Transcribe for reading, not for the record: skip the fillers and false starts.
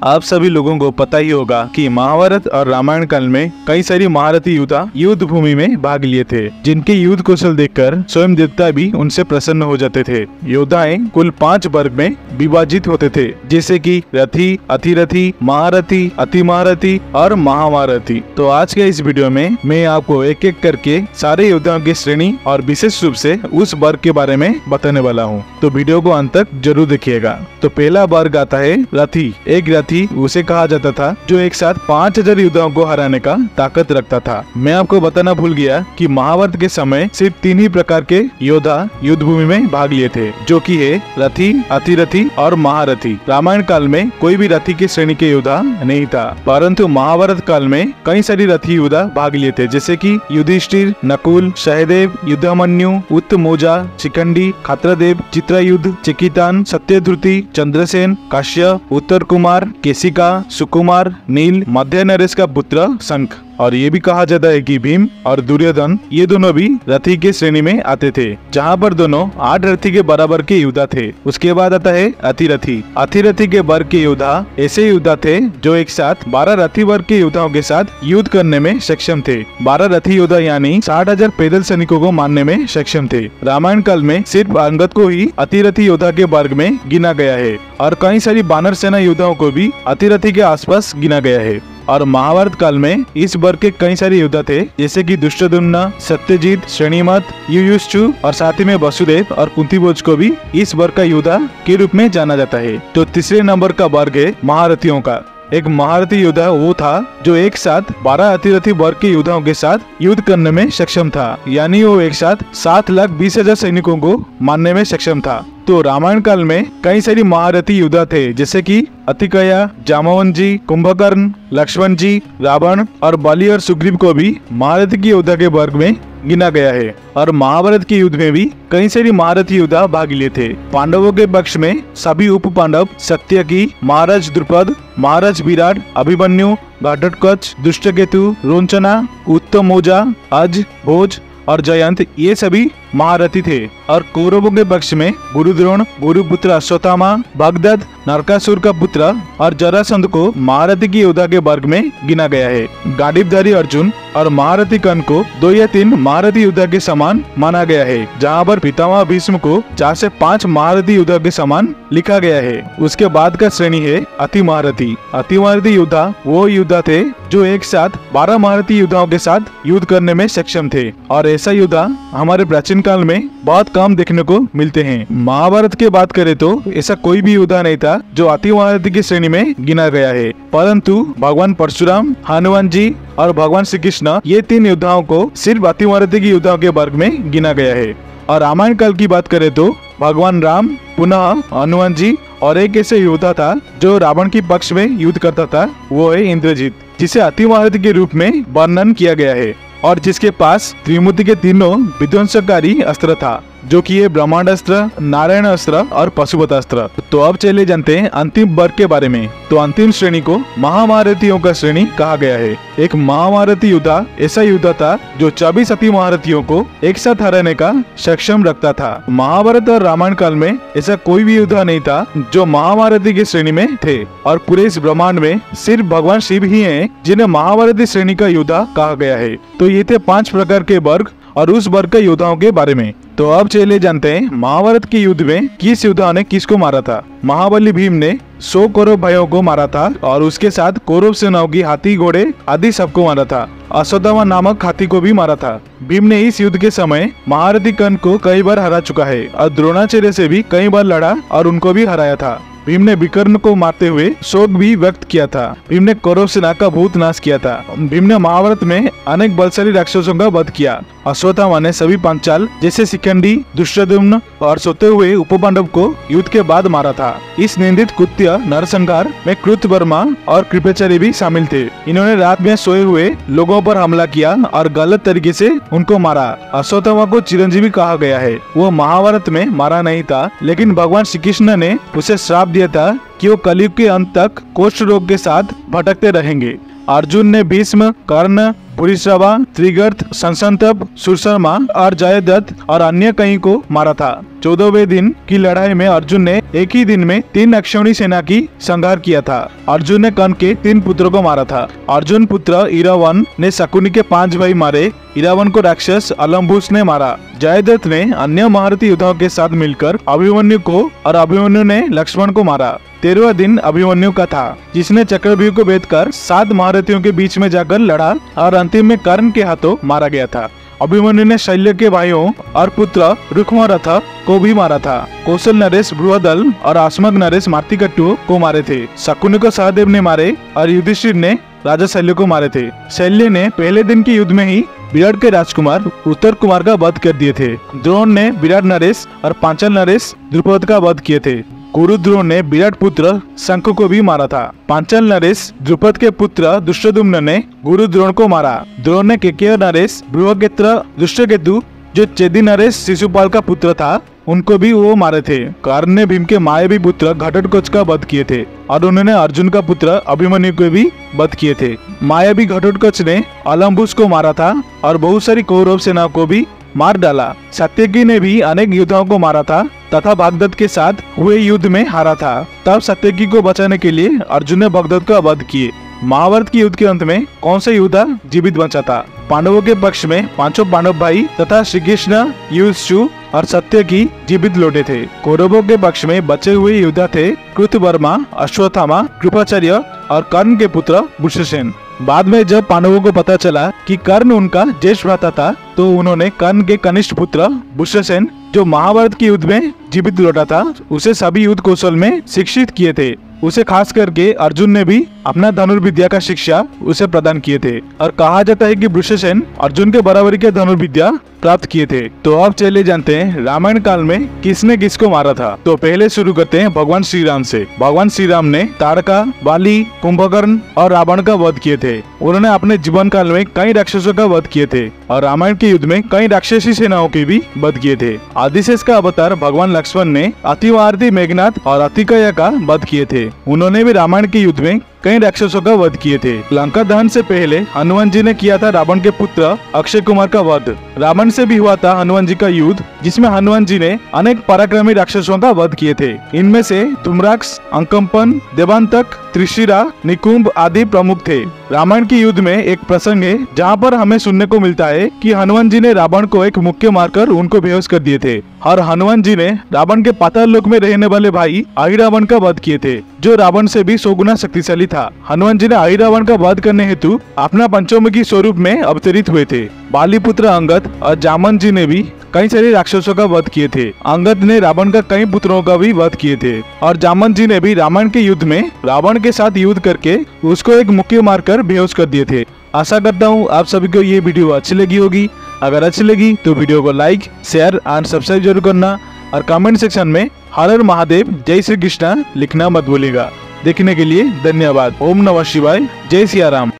आप सभी लोगों को पता ही होगा कि महाभारत और रामायण काल में कई सारी महारथी योद्धा युद्ध भूमि में भाग लिए थे, जिनके युद्ध कौशल देखकर स्वयं देवता भी उनसे प्रसन्न हो जाते थे। योद्धाएं कुल 5 वर्ग में विभाजित होते थे, जैसे कि रथी, अतिरथी, महारथी, अति महारथी और महामारथी। तो आज के इस वीडियो में मैं आपको एक एक करके सारे योद्धाओं की श्रेणी और विशेष रूप से उस वर्ग के बारे में बताने वाला हूँ, तो वीडियो को अंत तक जरूर देखिएगा। तो पहला वर्ग आता है रथी। एक रथी उसे कहा जाता था जो एक साथ 5000 योद्धाओं को हराने का ताकत रखता था। मैं आपको बताना भूल गया कि महाभारत के समय सिर्फ 3 ही प्रकार के योद्धा युद्ध भूमि में भाग लिए थे, जो कि है रथी, अतिरथी और महारथी। रामायण काल में कोई भी रथी की श्रेणी के योद्धा नहीं था, परंतु महाभारत काल में कई सारी रथी योद्धा भाग लिए थे, जैसे कि युधिष्ठिर, नकुल, सहदेव, युद्धमन्यु, उत्तमौजा, शिखंडी, खत्रदेव, चित्रयुद्ध, चिकितान, सत्यध्रुति, चंद्रसेन, काश्यप, उत्तर कुमार, केशिका, सुकुमार, नील, मध्य नरेश का पुत्र शंख। और ये भी कहा जाता है कि भीम और दुर्योधन ये दोनों भी रथी के श्रेणी में आते थे, जहाँ पर दोनों 8 रथी के बराबर के योद्धा थे। उसके बाद आता है अतिरथी। अतिरथी के वर्ग के योद्धा ऐसे योद्धा थे जो एक साथ 12 रथी वर्ग के योद्धाओं के साथ युद्ध करने में सक्षम थे। 12 रथी योद्धा यानी 60,000 पैदल सैनिकों को मारने में सक्षम थे। रामायण काल में सिर्फ अंगद को ही अतिरथी योद्धा के वर्ग में गिना गया है और कई सारी बानर सेना योद्धाओं को भी अतिरथी के आसपास गिना गया है। और महाभारत काल में इस वर्ग के कई सारे योद्धा थे, जैसे कि दुष्टद्युम्न, सत्यजीत, श्रेणीमत, युयुत्सु और साथ ही में वसुदेव और कुंतीभोज को भी इस वर्ग का योद्धा के रूप में जाना जाता है। तो तीसरे नंबर का वर्ग है महारथियों का। एक महारथी योद्धा वो था जो एक साथ 12 अतिरथी वर्ग के योद्धाओं के साथ युद्ध करने में सक्षम था, यानी वो एक साथ 7,20,000 सैनिकों को मारने में सक्षम था। तो रामायण काल में कई सारी महारथी योद्धा थे, जैसे कि अतिकया, जामवंत, कुंभकर्ण, लक्ष्मण जी, रावण और बलि और सुग्रीव को भी महारथी की योद्धा के वर्ग में गिना गया है। और महाभारत के युद्ध में भी कई सारी महारथी योद्धा भाग लिए थे। पांडवों के पक्ष में सभी उप पांडव सत्यकी, महाराज द्रुपद, महाराज विराट, अभिमन्यु, घटोत्कच, दुष्टकेतु, रोंचना, उत्तमौजा, अज, भोज और जयंत ये सभी महारथी थे। और कौरवों के पक्ष में गुरुद्रोण, गुरुपुत्र अश्वत्थामा, भगदत्त, नरकासुर का पुत्र और जरासंध को महारथी की योद्धा के वर्ग में गिना गया है। गांडीवधारी अर्जुन और महारथी कर्ण को 2 या 3 महारथी योद्धा के समान माना गया है, जहाँ पर पितामह भीष्म को 4 से 5 महारथी योद्धा के समान लिखा गया है। उसके बाद का श्रेणी है अति महारथी। अति महारथी योद्धा वो योद्धा थे जो एक साथ 12 महारथी योद्धाओं के साथ युद्ध करने में सक्षम थे, और ऐसा योद्धा हमारे प्राचीन काल में बहुत कम देखने को मिलते हैं। महाभारत की बात करें तो ऐसा कोई भी योद्धा नहीं था जो अति महारथी की श्रेणी में गिना गया है, परंतु भगवान परशुराम, हनुमान जी और भगवान श्री कृष्ण ये 3 योद्धाओं को सिर्फ अति महारथी की योद्धाओं के वर्ग में गिना गया है। और रामायण काल की बात करें तो भगवान राम, पुनः हनुमान जी और एक ऐसे योद्धा था जो रावण के पक्ष में युद्ध करता था, वो है इंद्रजीत, जिसे अति महारथी के रूप में वर्णन किया गया है और जिसके पास त्रिमूर्ति के तीनों विध्वंसकारी अस्त्र था, जो कि ये ब्रह्मांड अस्त्र, नारायण अस्त्र और पशुपत अस्त्र। तो अब चले जानते हैं अंतिम वर्ग के बारे में। तो अंतिम श्रेणी को महामारथियों का श्रेणी कहा गया है। एक महामारथी योद्धा ऐसा योद्धा था जो 24 अति महारथियों को एक साथ हराने का सक्षम रखता था। महाभारत और रामायण काल में ऐसा कोई भी योद्धा नहीं था जो महामारथी की श्रेणी में थे, और पूरे इस ब्रह्मांड में सिर्फ भगवान शिव ही हैं जिन्हें महामारथी श्रेणी का योद्धा कहा गया है। तो ये थे 5 प्रकार के वर्ग और उस वर्ग के योद्धाओं के बारे में। तो अब चले जानते हैं महाभारत के युद्ध में किस योद्धा ने किसको मारा था। महाबली भीम ने 100 कौरव भाइयों को मारा था और उसके साथ कौरव सेनाओं की हाथी, घोड़े आदि सबको मारा था। अश्वत्थामा नामक हाथी को भी मारा था। भीम ने इस युद्ध के समय महारथी कर्ण को कई बार हरा चुका है और द्रोणाचार्य से भी कई बार लड़ा और उनको भी हराया था। भीम ने विकर्ण को मारते हुए शोक भी व्यक्त किया था। भीम ने कौरव सेना का बहुत नाश किया था। भीम ने महाभारत में अनेक बलशाली राक्षसों का वध किया। अश्वत्थामा ने सभी पांचाल जैसे शिखंडी, दुष्टद्युम्न और सोते हुए उपपांडव को युद्ध के बाद मारा था। इस निंदित कृत्य नरसंहार में कृतवर्मा और कृपाचार्य भी शामिल थे। इन्होंने रात में सोए हुए लोगों पर हमला किया और गलत तरीके से उनको मारा। अश्वत्थामा को चिरंजीवी कहा गया है। वो महाभारत में मारा नहीं था, लेकिन भगवान श्री कृष्ण ने उसे श्राप दिया था कि वो कलयुग के अंत तक कुष्ठ रोग के साथ भटकते रहेंगे। अर्जुन ने भीष्म, कर्ण, पुरीश्रवा, त्रिगर्त, संसंतप, सुरसरमा और जयदत्त और अन्य कई को मारा था। 14वें दिन की लड़ाई में अर्जुन ने एक ही दिन में 3 अक्षौणी सेना की संहार किया था। अर्जुन ने कर्ण के 3 पुत्रों को मारा था। अर्जुन पुत्र इरावन ने शकुनी के 5 भाई मारे। इरावन को राक्षस अलम्बुस ने मारा। जयदत्त ने अन्य महारथी योद्धाओं के साथ मिलकर अभिमन्यु को और अभिमन्यु ने लक्ष्मण को मारा। 13वां दिन अभिमन्यु का था, जिसने चक्रव्यूह को भेद कर 7 महारथियों के बीच में जाकर लड़ा और अंतिम में कर्ण के हाथों मारा गया था। अभिमन्यु ने शल्य के भाइयों और पुत्र रुक्मरथ को भी मारा था। कौशल नरेश बृहदल और आस्मक नरेश मार्तिकट्टु को मारे थे। शकुनी को सहदेव ने मारे और युधिष्ठिर ने राजा शल्य को मारे थे। शल्य ने पहले दिन के युद्ध में ही विराट के राजकुमार उत्तर कुमार का वध कर दिए थे। द्रोण ने विराट नरेश और पांचाल नरेश द्रुपद का वध किए थे। कुरु द्रोण ने विराट पुत्र शंख को भी मारा था। पांचाल नरेश द्रुपद के पुत्र दुष्टदुम्न ने गुरु द्रोण को मारा। द्रोण ने केकय नरेश बृहकेत्र दुष्टकेतु जो चेदी नरेश शिशुपाल का पुत्र था उनको भी वो मारे थे। कर्ण ने भीम के मायावी पुत्र घटोत्कच का वध किए थे और उन्होंने अर्जुन का पुत्र अभिमन्यु को भी वध किए थे। मायावी घटोत्कच ने अलम्बुस को मारा था और बहुत सारी कौरव सेना को भी मार डाला। सात्यकी ने भी अनेक योद्धाओं को मारा था तथा भगदत्त के साथ हुए युद्ध में हारा था। तब सात्यकी को बचाने के लिए अर्जुन ने भगदत्त का वध किए। महाभारत के युद्ध के अंत में कौन सा योद्धा जीवित बचा था? पांडवों के पक्ष में 5 पांडव भाई तथा श्री कृष्ण, युधिष्ठिर और सात्यकी जीवित लौटे थे। कौरवों के पक्ष में बचे हुए योद्धा थे कृतवर्मा, अश्वत्थामा, कृपाचार्य और कर्ण के पुत्र वृषसेन। बाद में जब पांडवों को पता चला कि कर्ण उनका ज्येष्ठ भ्राता था तो उन्होंने कर्ण के कनिष्ठ पुत्र वृषसेन जो महाभारत के युद्ध में जीवित लौटा था उसे सभी युद्ध कौशल में शिक्षित किए थे। उसे खास करके अर्जुन ने भी अपना धनुर्विद्या का शिक्षा उसे प्रदान किए थे और कहा जाता है कि वृषसेन अर्जुन के बराबरी के धनुर्विद्या प्राप्त किए थे। तो अब चलिए जानते हैं रामायण काल में किसने किसको मारा था। तो पहले शुरू करते हैं भगवान श्री राम से। भगवान श्री राम ने ताड़का, वाली, कुंभकर्ण और रावण का वध किए थे। उन्होंने अपने जीवन काल में कई राक्षसों का वध किए थे और रामायण के युद्ध में कई राक्षसी सेनाओं के भी वध किए थे। आदिशेष का अवतार भगवान लक्ष्मण ने अतिवारधी मेघनाथ और अतिकया का वध किए थे। उन्होंने भी रामायण के युद्ध में कई राक्षसों का वध किए थे। लंका दहन से पहले हनुमान जी ने किया था रावण के पुत्र अक्षय कुमार का वध। रावण से भी हुआ था हनुमान जी का युद्ध जिसमें हनुमान जी ने अनेक पराक्रमी राक्षसों का वध किए थे। इनमें से धूम्राक्ष, अंकम्पन, देवांतक, त्रिशिरा, निकुंभ आदि प्रमुख थे। रामायण के युद्ध में एक प्रसंग है जहाँ पर हमें सुनने को मिलता है कि हनुमान जी ने रावण को एक मुक्के मारकर उनको बेहोश कर दिए थे और हनुमान जी ने रावण के पाताल लोक में रहने वाले भाई अहिरावण का वध किए थे जो रावण से भी 100 गुना शक्तिशाली था। हनुमान जी ने अहिरावण का वध करने हेतु अपना पंचमुखी स्वरूप में अवतरित हुए थे। बालीपुत्र अंगद और जामन जी ने भी कई सारे राक्षसों का वध किए थे। अंगद ने रावण का कई पुत्रों का भी वध किए थे और जामन जी ने भी रामायण के युद्ध में रावण के साथ युद्ध करके उसको एक मुक्के मारकर बेहोश कर दिए थे। आशा करता हूँ आप सभी को ये वीडियो अच्छी लगी होगी। अगर अच्छी लगी तो वीडियो को लाइक, शेयर और सब्सक्राइब जरूर करना और कमेंट सेक्शन में हर हर महादेव, जय श्री कृष्णा लिखना मत भूलिएगा। देखने के लिए धन्यवाद। ओम नमः शिवाय, जय सिया राम।